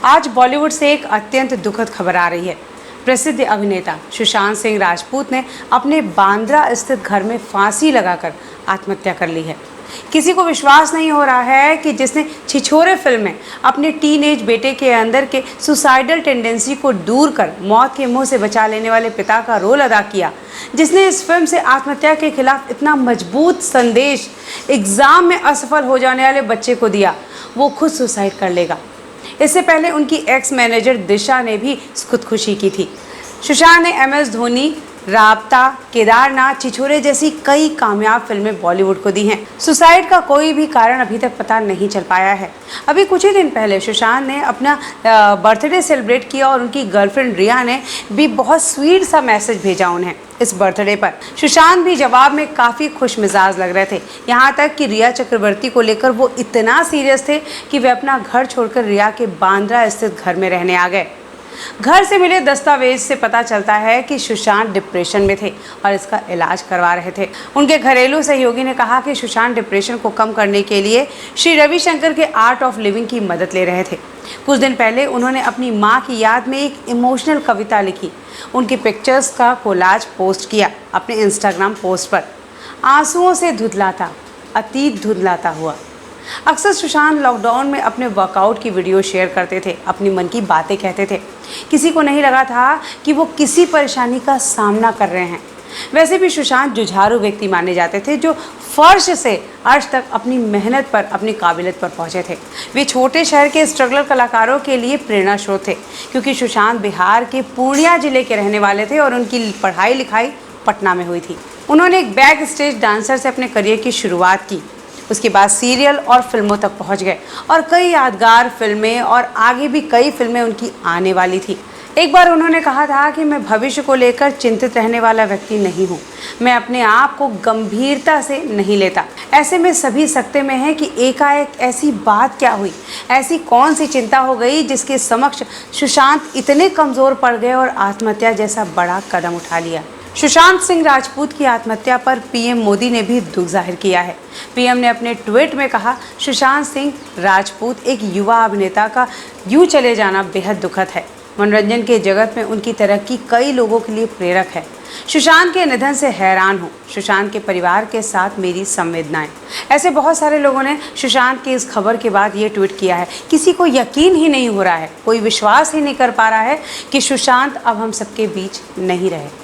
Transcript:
आज बॉलीवुड से एक अत्यंत दुखद खबर आ रही है। प्रसिद्ध अभिनेता सुशांत सिंह राजपूत ने अपने बांद्रा स्थित घर में फांसी लगाकर आत्महत्या कर ली है। किसी को विश्वास नहीं हो रहा है कि जिसने छिछोरे फिल्म में अपने टीनेज बेटे के अंदर के सुसाइडल टेंडेंसी को दूर कर मौत के मुंह से बचा लेने वाले पिता का रोल अदा किया, जिसने इस फिल्म से आत्महत्या के खिलाफ इतना मजबूत संदेश एग्जाम में असफल हो जाने वाले बच्चे को दिया, वो खुद सुसाइड कर लेगा। इससे पहले उनकी एक्स मैनेजर दिशा ने भी खुदकुशी की थी। सुशांत ने MS धोनी, राबता, केदारनाथ, छिछोरे जैसी कई कामयाब फिल्में बॉलीवुड को दी हैं। सुसाइड का कोई भी कारण अभी तक पता नहीं चल पाया है। अभी कुछ ही दिन पहले सुशांत ने अपना बर्थडे सेलिब्रेट किया और उनकी गर्लफ्रेंड रिया ने भी बहुत स्वीट सा मैसेज भेजा उन्हें इस बर्थडे पर। सुशांत भी जवाब में काफ़ी खुश मिजाज लग रहे थे, यहाँ तक कि रिया चक्रवर्ती को लेकर वो इतना सीरियस थे कि वे अपना घर छोड़कर रिया के बांद्रा स्थित घर में रहने आ गए। घर से मिले दस्तावेज से पता चलता है कि सुशांत डिप्रेशन में थे और इसका इलाज करवा रहे थे। उनके घरेलू सहयोगी ने कहा कि सुशांत डिप्रेशन को कम करने के लिए श्री रविशंकर के आर्ट ऑफ लिविंग की मदद ले रहे थे। कुछ दिन पहले उन्होंने अपनी मां की याद में एक इमोशनल कविता लिखी, उनकी पिक्चर्स का कोलाज पोस्ट किया अपने इंस्टाग्राम पोस्ट पर। आंसुओं से धुंधलाता, अतीत धुंधलाता हुआ। अक्सर सुशांत लॉकडाउन में अपने वर्कआउट की वीडियो शेयर करते थे, अपनी मन की बातें कहते थे। किसी को नहीं लगा था कि वो किसी परेशानी का सामना कर रहे हैं। वैसे भी सुशांत जुझारू व्यक्ति माने जाते थे, जो फर्श से अर्श तक अपनी मेहनत पर, अपनी काबिलियत पर पहुंचे थे। वे छोटे शहर के स्ट्रगलर कलाकारों के लिए प्रेरणा स्रोत थे, क्योंकि सुशांत बिहार के पूर्णिया जिले के रहने वाले थे और उनकी पढ़ाई लिखाई पटना में हुई थी। उन्होंने एक बैक स्टेज डांसर से अपने करियर की शुरुआत की, उसके बाद सीरियल और फिल्मों तक पहुंच गए और कई यादगार फिल्में और आगे भी कई फिल्में उनकी आने वाली थी। एक बार उन्होंने कहा था कि मैं भविष्य को लेकर चिंतित रहने वाला व्यक्ति नहीं हूँ, मैं अपने आप को गंभीरता से नहीं लेता। ऐसे में सभी सकते में है कि एकाएक ऐसी बात क्या हुई, ऐसी कौन सी चिंता हो गई जिसके समक्ष सुशांत इतने कमज़ोर पड़ गए और आत्महत्या जैसा बड़ा कदम उठा लिया। सुशांत सिंह राजपूत की आत्महत्या पर PM मोदी ने भी दुख जाहिर किया है। PM ने अपने ट्वीट में कहा, सुशांत सिंह राजपूत एक युवा अभिनेता का यूं चले जाना बेहद दुखद है। मनोरंजन के जगत में उनकी तरक्की कई लोगों के लिए प्रेरक है। सुशांत के निधन से हैरान हूँ, सुशांत के परिवार के साथ मेरी संवेदनाएं। ऐसे बहुत सारे लोगों ने सुशांत की इस खबर के बाद ये ट्वीट किया है। किसी को यकीन ही नहीं हो रहा है, कोई विश्वास ही नहीं कर पा रहा है कि सुशांत अब हम सबके बीच नहीं रहे।